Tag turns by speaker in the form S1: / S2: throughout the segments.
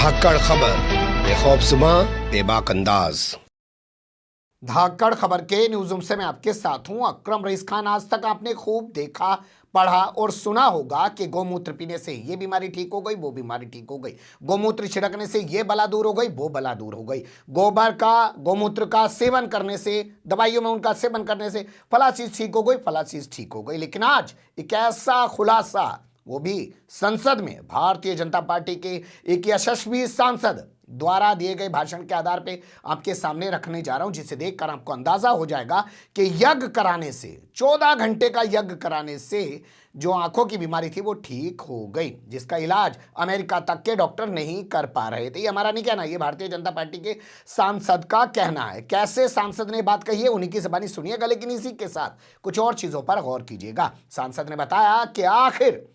S1: धाकड़ खबर, बेखौफसुमा बेबाक अंदाज। धाकड़ खबर के न्यूज रूम से मैं आपके साथ हूं अकरम रईस खान। आज तक आपने खूब देखा, पढ़ा और सुना होगा कि गौमूत्र पीने से ये बीमारी ठीक हो गई, वो बीमारी ठीक हो गई, गौमूत्र छिड़कने से ये बला दूर हो गई, वो बला दूर हो गई, गौमूत्र का सेवन करने से, दवाइयों में उनका सेवन करने से फला चीज ठीक हो गई, फला चीज ठीक हो गई। लेकिन आज एक ऐसा खुलासा, वो भी संसद में भारतीय जनता पार्टी के एक यशस्वी सांसद द्वारा दिए गए भाषण के आधार पे आपके सामने रखने जा रहा हूं, जिसे देखकर आपको अंदाजा हो जाएगा कि यज्ञ कराने से, 14 घंटे का यज्ञ कराने से जो आंखों की बीमारी थी वो ठीक हो गई, जिसका इलाज अमेरिका तक के डॉक्टर नहीं कर पा रहे थे। ये हमारा नहीं कहना, ये भारतीय जनता पार्टी के सांसद का कहना है। कैसे सांसद ने बात कही है उन्हीं की जुबानी सुनिएगा, लेकिन इसी के साथ कुछ और चीजों पर गौर कीजिएगा। सांसद ने बताया कि आखिर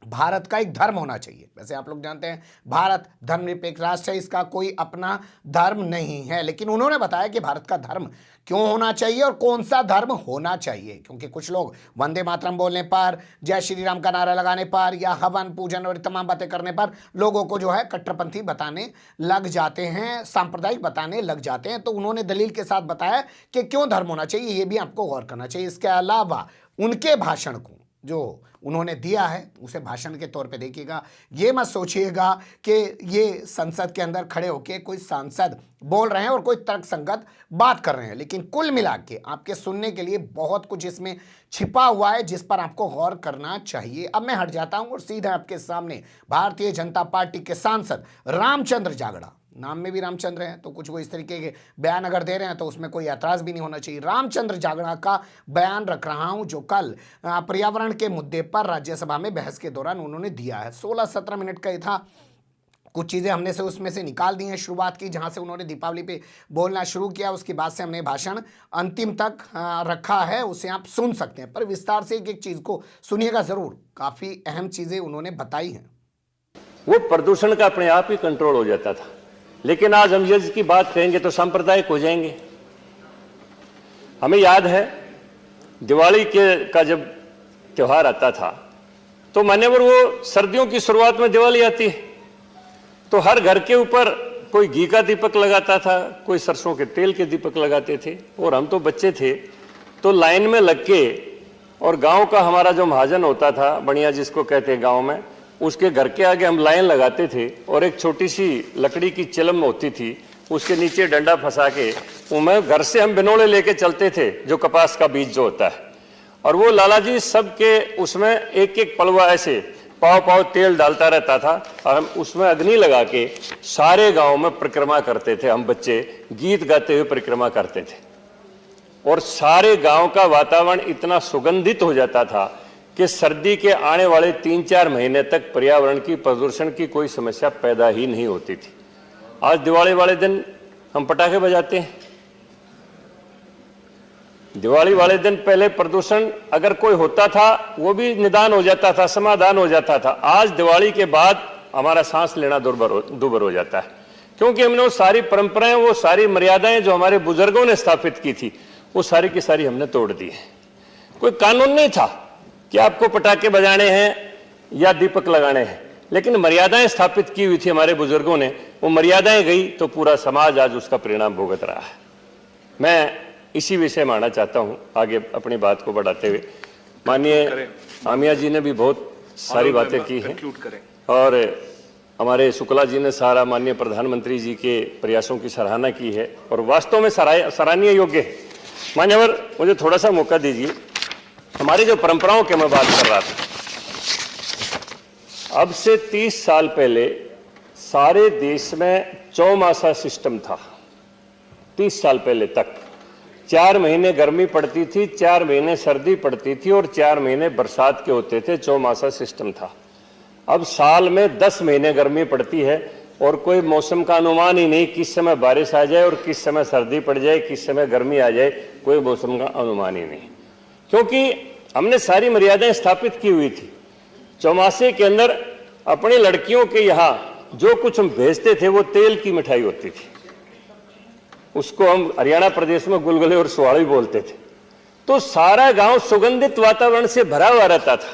S1: भारत का एक धर्म होना चाहिए। वैसे आप लोग जानते हैं भारत धर्मनिरपेक्ष राष्ट्र है, इसका कोई अपना धर्म नहीं है, लेकिन उन्होंने बताया कि भारत का धर्म क्यों होना चाहिए और कौन सा धर्म होना चाहिए। क्योंकि कुछ लोग वंदे मातरम बोलने पर, जय श्री राम का नारा लगाने पर या हवन पूजन और तमाम बातें करने पर लोगों को जो है कट्टरपंथी बताने लग जाते हैं, सांप्रदायिक बताने लग जाते हैं। तो उन्होंने दलील के साथ बताया कि क्यों धर्म होना चाहिए, ये भी आपको गौर करना चाहिए। इसके अलावा उनके भाषण को जो उन्होंने दिया है उसे भाषण के तौर पे देखिएगा। ये मत सोचिएगा कि ये संसद के अंदर खड़े होकर कोई सांसद बोल रहे हैं और कोई तर्कसंगत बात कर रहे हैं, लेकिन कुल मिला के आपके सुनने के लिए बहुत कुछ इसमें छिपा हुआ है, जिस पर आपको गौर करना चाहिए। अब मैं हट जाता हूं और सीधा आपके सामने भारतीय जनता पार्टी के सांसद रामचंद्र जागड़ा, नाम में भी रामचंद्र है तो कुछ वो इस तरीके के बयान अगर दे रहे हैं तो उसमें कोई ऐतराज भी नहीं होना चाहिए। रामचंद्र जागड़ा का बयान रख रहा हूं, जो कल पर्यावरण के मुद्दे पर राज्यसभा में बहस के दौरान उन्होंने दिया है। 16-17 मिनट का ही था, कुछ चीज़ें हमने से उसमें से निकाल दी हैं। शुरुआत की जहां से उन्होंने दीपावली पे बोलना शुरू किया, उसके बाद से हमने भाषण अंतिम तक रखा है, उसे आप सुन सकते हैं, पर विस्तार से एक एक चीज़ को सुनिएगा ज़रूर। काफ़ी अहम चीज़ें उन्होंने बताई हैं।
S2: वो प्रदूषण का अपने आप ही कंट्रोल हो जाता था, लेकिन आज हम यज्ञ की बात कहेंगे तो सांप्रदायिक हो जाएंगे। हमें याद है दिवाली का जब त्योहार आता था तो मान्यवर वो सर्दियों की शुरुआत में दिवाली आती है तो हर घर के ऊपर कोई घी का दीपक लगाता था, कोई सरसों के तेल के दीपक लगाते थे। और हम तो बच्चे थे तो लाइन में लग के, और गांव का हमारा जो महाजन होता था, बढ़िया जिसको कहते हैं गांव में, उसके घर के आगे हम लाइन लगाते थे और एक छोटी सी लकड़ी की चिलम होती थी, उसके नीचे डंडा फंसा के उनमें घर से हम बिनोले लेके चलते थे, जो कपास का बीज जो होता है। और वो लाला जी सबके उसमें एक एक पलवा ऐसे पाव पाव तेल डालता रहता था और हम उसमें अग्नि लगा के सारे गांव में परिक्रमा करते थे। हम बच्चे गीत गाते हुए परिक्रमा करते थे और सारे गांव का वातावरण इतना सुगंधित हो जाता था कि सर्दी के आने वाले 3-4 महीने तक पर्यावरण की, प्रदूषण की कोई समस्या पैदा ही नहीं होती थी। आज दिवाली वाले दिन हम पटाखे बजाते हैं। दिवाली वाले दिन पहले प्रदूषण अगर कोई होता था वो भी निदान हो जाता था, समाधान हो जाता था। आज दिवाली के बाद हमारा सांस लेना दुर्भर हो जाता है, क्योंकि हमने वो सारी परंपराएं, वो सारी मर्यादाएं जो हमारे बुजुर्गों ने स्थापित की थी, वो सारी की सारी हमने तोड़ दी है। कोई कानून नहीं था कि आपको पटाखे बजाने हैं या दीपक लगाने हैं, लेकिन मर्यादाएं स्थापित की हुई थी हमारे बुजुर्गों ने। वो मर्यादाएं गई तो पूरा समाज आज उसका परिणाम भुगत रहा है। मैं इसी विषय में आना चाहता हूं आगे अपनी बात को बढ़ाते हुए। माननीय आमिया जी ने भी बहुत सारी बातें की हैं और हमारे शुक्ला जी ने सारा माननीय प्रधानमंत्री जी के प्रयासों की सराहना की है और वास्तव में सराहनीय योग्य है। मान्यवर, मुझे थोड़ा सा मौका दीजिए। हमारी जो परंपराओं की मैं बात कर रहा था, अब से 30 साल पहले सारे देश में चौमासा सिस्टम था। 30 साल पहले तक 4 महीने गर्मी पड़ती थी, 4 महीने सर्दी पड़ती थी और 4 महीने बरसात के होते थे। चौमासा सिस्टम था। अब साल में 10 महीने गर्मी पड़ती है और कोई मौसम का अनुमान ही नहीं, किस समय बारिश आ जाए और किस समय सर्दी पड़ जाए, किस समय गर्मी आ जाए, कोई मौसम का अनुमान ही नहीं, क्योंकि हमने सारी मर्यादाएं स्थापित की हुई थी। चौमासे के अंदर अपनी लड़कियों के यहाँ जो कुछ हम भेजते थे वो तेल की मिठाई होती थी, उसको हम हरियाणा प्रदेश में गुलगुले और सुहाड़ी बोलते थे। तो सारा गांव सुगंधित वातावरण से भरा हुआ रहता था,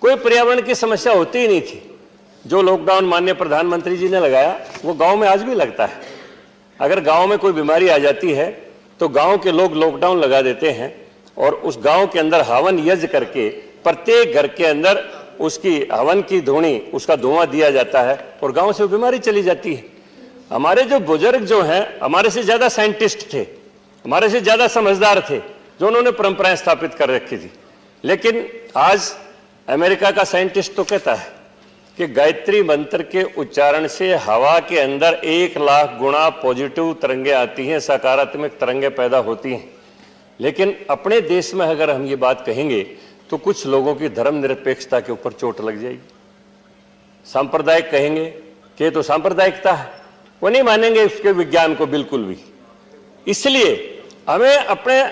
S2: कोई पर्यावरण की समस्या होती ही नहीं थी। जो लॉकडाउन माननीय प्रधानमंत्री जी ने लगाया वो गांव में आज भी लगता है। अगर गांव में कोई बीमारी आ जाती है तो गांव के लोग लॉकडाउन लगा देते हैं और उस गांव के अंदर हवन यज्ञ करके प्रत्येक घर के अंदर उसकी हवन की धूनी, उसका धुआं दिया जाता है और गांव से वो बीमारी चली जाती है। हमारे जो बुजुर्ग जो हैं, हमारे से ज्यादा साइंटिस्ट थे, हमारे से ज्यादा समझदार थे, जो उन्होंने परंपराएं स्थापित कर रखी थी। लेकिन आज अमेरिका का साइंटिस्ट तो कहता है कि गायत्री मंत्र के उच्चारण से हवा के अंदर 1,00,000 गुना पॉजिटिव तरंगें आती हैं, सकारात्मक तरंगें पैदा होती हैं। लेकिन अपने देश में अगर हम ये बात कहेंगे तो कुछ लोगों की धर्मनिरपेक्षता के ऊपर चोट लग जाएगी। सांप्रदायिक कहेंगे कि ये तो सांप्रदायिकता है, वो नहीं मानेंगे उसके विज्ञान को बिल्कुल भी। इसलिए हमें अपने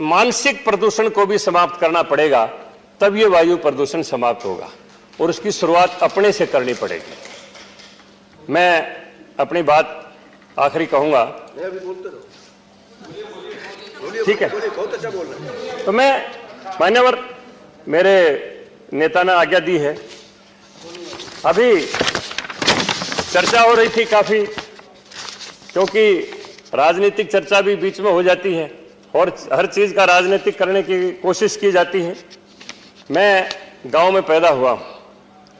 S2: मानसिक प्रदूषण को भी समाप्त करना पड़ेगा, तब ये वायु प्रदूषण समाप्त होगा और उसकी शुरुआत अपने से करनी पड़ेगी। मैं अपनी बात आखिरी कहूंगा, ठीक है? तो मैं मान्यवर, मेरे नेता ने आज्ञा दी है, अभी चर्चा हो रही थी काफी, क्योंकि राजनीतिक चर्चा भी बीच में हो जाती है और हर चीज का राजनीतिक करने की कोशिश की जाती है। मैं गांव में पैदा हुआ हूं,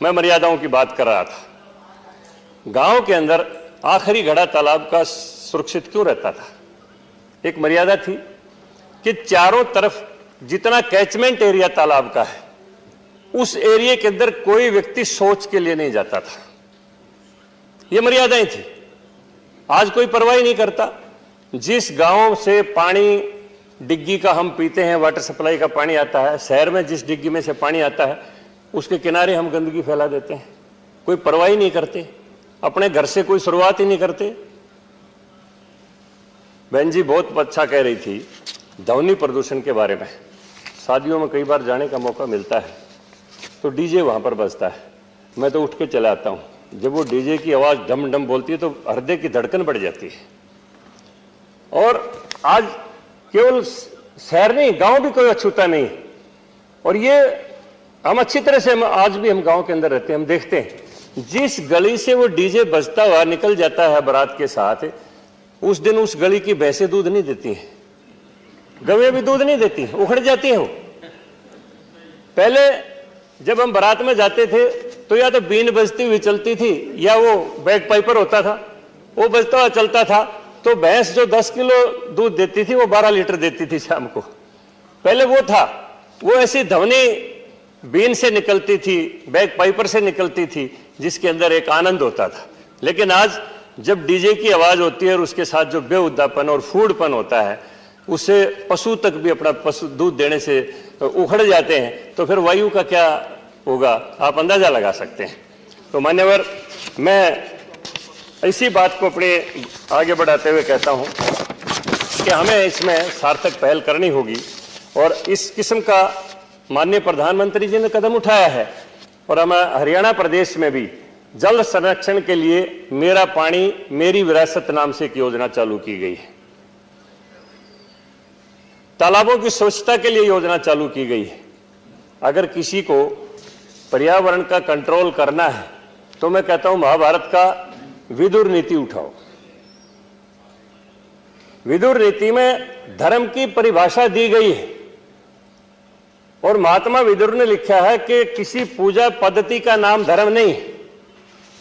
S2: मैं मर्यादाओं की बात कर रहा था। गांव के अंदर आखिरी घड़ा तालाब का सुरक्षित क्यों रहता था? एक मर्यादा थी कि चारों तरफ जितना कैचमेंट एरिया तालाब का है, उस एरिया के अंदर कोई व्यक्ति शौच के लिए नहीं जाता था। ये मर्यादाएं थी। आज कोई परवाह नहीं करता। जिस गांव से पानी डिग्गी का हम पीते हैं, वाटर सप्लाई का पानी आता है, शहर में जिस डिग्गी में से पानी आता है उसके किनारे हम गंदगी फैला देते हैं। कोई परवाह ही नहीं करते, अपने घर से कोई शुरुआत ही नहीं करते। बहन जी बहुत अच्छा कह रही थी ध्वनि प्रदूषण के बारे में। शादियों में कई बार जाने का मौका मिलता है तो डीजे वहां पर बजता है, मैं तो उठ के चला आता हूं। जब वो डीजे की आवाज डम डम बोलती है तो हृदय की धड़कन बढ़ जाती है। और आज केवल शहर नहीं, गांव भी कोई अछूता नहीं। और ये हम अच्छी तरह से, आज भी हम गांव के अंदर रहते हैं, हम देखते हैं जिस गली से वो डीजे बजता हुआ निकल जाता है बारात के साथ, उस दिन उस गली की भैंसें दूध नहीं देती हैं, गवें भी दूध नहीं देती, उखड़ जाती हैं वो। पहले जब हम बारात में जाते थे तो या तो बीन बजती हुई चलती थी या वो बैग पाइपर होता था, वो बजता हुआ चलता था। तो भैंस जो 10 किलो दूध देती थी वो 12 लीटर देती थी शाम को। पहले वो था, वो ऐसी ध्वनि बीन से निकलती थी, बैग पाइपर से निकलती थी, जिसके अंदर एक आनंद होता था। लेकिन आज जब डीजे की आवाज होती है और उसके साथ जो बेहुदापन और फूडपन होता है, उससे पशु तक भी अपना पशु दूध देने से उखड़ जाते हैं, तो फिर वायु का क्या होगा आप अंदाजा लगा सकते हैं। तो मान्यवर, मैं इसी बात को अपने आगे बढ़ाते हुए कहता हूं कि हमें इसमें सार्थक पहल करनी होगी और इस किस्म का माननीय प्रधानमंत्री जी ने कदम उठाया है। और हमें हरियाणा प्रदेश में भी जल संरक्षण के लिए मेरा पानी मेरी विरासत नाम से एक योजना चालू की गई है। तालाबों की स्वच्छता के लिए योजना चालू की गई है। अगर किसी को पर्यावरण का कंट्रोल करना है तो मैं कहता हूं महाभारत का विदुर नीति उठाओ। विदुर नीति में धर्म की परिभाषा दी गई है और महात्मा विदुर ने लिखा है कि किसी पूजा पद्धति का नाम धर्म नहीं है।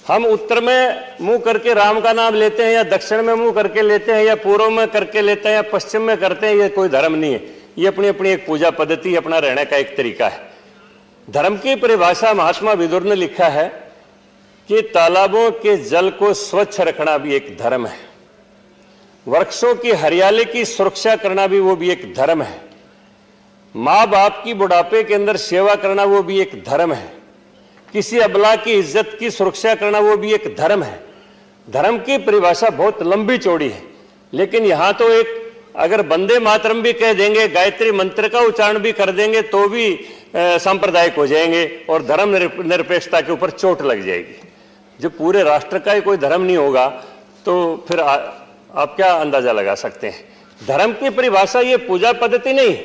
S2: हम उत्तर में मुंह करके राम का नाम लेते हैं या दक्षिण में मुंह करके लेते हैं या पूर्व में करके लेते हैं या पश्चिम में करते हैं, ये कोई धर्म नहीं है। ये अपनी अपनी एक पूजा पद्धति, अपना रहने का एक तरीका है। धर्म की परिभाषा महात्मा विदुर ने लिखा है कि तालाबों के जल को स्वच्छ रखना भी एक धर्म है, वृक्षों की हरियाली की सुरक्षा करना भी वो भी एक धर्म है, माँ बाप की बुढ़ापे के अंदर सेवा करना वो भी एक धर्म है, किसी अबला की इज्जत की सुरक्षा करना वो भी एक धर्म है। धर्म की परिभाषा बहुत लंबी चौड़ी है, लेकिन यहां तो एक अगर वंदे मातरम भी कह देंगे, गायत्री मंत्र का उच्चारण भी कर देंगे तो भी सांप्रदायिक हो जाएंगे और धर्म निरपेक्षता के ऊपर चोट लग जाएगी। जब पूरे राष्ट्र का ही कोई धर्म नहीं होगा तो फिर आप क्या अंदाजा लगा सकते हैं। धर्म की परिभाषा ये पूजा पद्धति नहीं।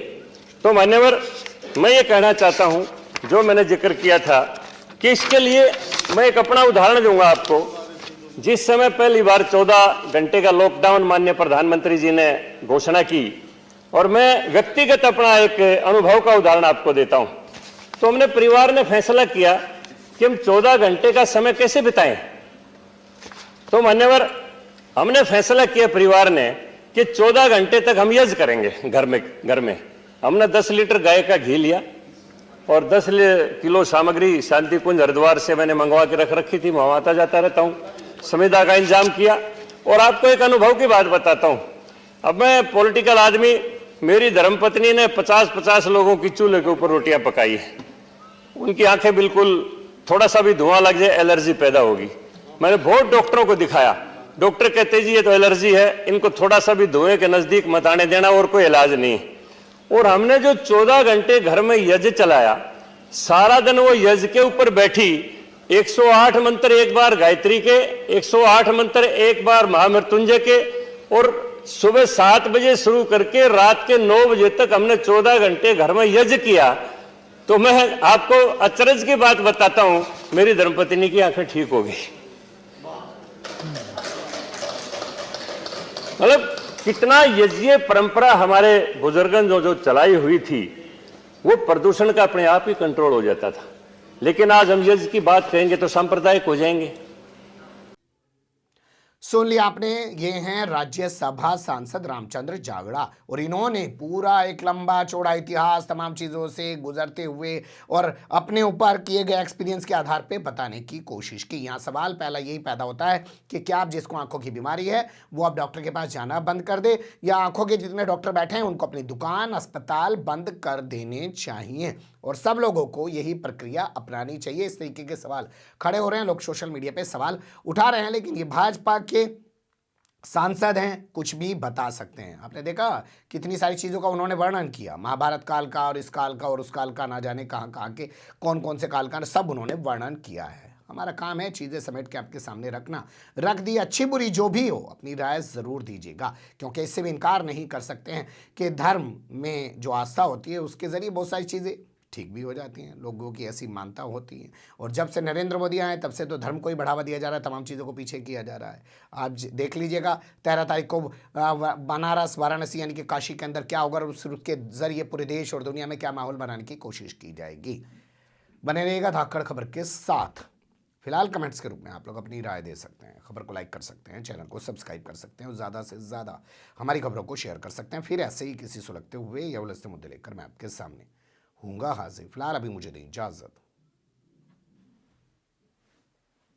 S2: तो मान्यवर, मैं ये कहना चाहता हूं जो मैंने जिक्र किया था कि इसके लिए मैं एक अपना उदाहरण दूंगा आपको। जिस समय पहली बार 14 घंटे का लॉकडाउन माननीय प्रधानमंत्री जी ने घोषणा की, और मैं व्यक्तिगत अपना एक अनुभव का उदाहरण आपको देता हूं, तो हमने परिवार ने फैसला किया कि हम 14 घंटे का समय कैसे बिताएं। तो मान्यवर, हमने फैसला किया परिवार ने कि 14 घंटे तक हम यज्ञ करेंगे घर में। हमने 10 लीटर गाय का घी लिया और 10 किलो सामग्री शांति कुंज हरिद्वार से मैंने मंगवा के रख रखी थी, वहां आता जाता रहता हूं। संविदा का इंतजाम किया। और आपको एक अनुभव की बात बताता हूं। अब मैं पॉलिटिकल आदमी, मेरी धर्मपत्नी ने 50-50 लोगों की चूल्हे के ऊपर रोटियां पकाई है। उनकी आंखें बिल्कुल, थोड़ा सा भी धुआं लग जाए एलर्जी पैदा होगी। मैंने बहुत डॉक्टरों को दिखाया, डॉक्टर कहते जी ये तो एलर्जी है, इनको थोड़ा सा भी धुएं के नजदीक मत आने देना और कोई इलाज नहीं। और हमने जो 14 घंटे घर में यज्ञ चलाया, सारा दिन वो यज्ञ के ऊपर बैठी 108 मंत्र एक बार गायत्री के, 108 मंत्र एक बार महामृत्युंजय के, और सुबह 7 बजे शुरू करके रात के 9 बजे तक हमने 14 घंटे घर में यज्ञ किया। तो मैं आपको अचरज की बात बताता हूं, मेरी धर्मपत्नी की आंखें ठीक हो गई। मतलब कितना यज्ञ परंपरा हमारे बुजुर्गों जो चलाई हुई थी, वो प्रदूषण का अपने आप ही कंट्रोल हो जाता था। लेकिन आज हम यज्ञ की बात करेंगे तो सांप्रदायिक हो जाएंगे।
S1: सुन लिया आपने, ये हैं राज्यसभा सांसद रामचंद्र जागड़ा, और इन्होंने पूरा एक लंबा चौड़ा इतिहास तमाम चीज़ों से गुजरते हुए और अपने ऊपर किए गए एक्सपीरियंस के आधार पे बताने की कोशिश की। यहाँ सवाल पहला यही पैदा होता है कि क्या आप जिसको आंखों की बीमारी है वो अब डॉक्टर के पास जाना बंद कर दे, या आंखों के जितने डॉक्टर बैठे हैं उनको अपनी दुकान अस्पताल बंद कर देने चाहिए। और सब लोगों को यही प्रक्रिया अपनानी चाहिए। इस तरीके के सवाल खड़े हो रहे हैं, लोग सोशल मीडिया पे सवाल उठा रहे हैं, लेकिन ये भाजपा के सांसद हैं, कुछ भी बता सकते हैं। आपने देखा कितनी सारी चीज़ों का उन्होंने वर्णन किया, महाभारत काल का और इस काल का और उस काल का, ना जाने कहाँ कहाँ के कौन कौन से काल का, सब उन्होंने वर्णन किया है। हमारा काम है चीज़ें समेट के आपके सामने रखना। रख दी, अच्छी बुरी जो भी हो, अपनी राय ज़रूर दीजिएगा, क्योंकि इससे भी इनकार नहीं कर सकते हैं कि धर्म में जो आस्था होती है उसके ज़रिए बहुत सारी चीज़ें ठीक भी हो जाती हैं। लोगों की ऐसी मान्यता होती है। और जब से नरेंद्र मोदी आए तब से तो धर्म को ही बढ़ावा दिया जा रहा है, तमाम चीज़ों को पीछे किया जा रहा है। आज देख लीजिएगा 13 तारीख को बनारस, वाराणसी यानी कि काशी के अंदर क्या होगा, और उसके ज़रिए पूरे देश और दुनिया में क्या माहौल बनाने की कोशिश की जाएगी। बने रहिएगा धाकड़ खबर के साथ। फिलहाल कमेंट्स के रूप में आप लोग अपनी राय दे सकते हैं, खबर को लाइक कर सकते हैं, चैनल को सब्सक्राइब कर सकते हैं, और ज़्यादा से ज़्यादा हमारी खबरों को शेयर कर सकते हैं। फिर ऐसे ही किसी सुलगते हुए या उलझते मुद्दे लेकर मैं आपके सामने हूँगा हाजिर। फिलहाल अभी मुझे दें इजाज़त।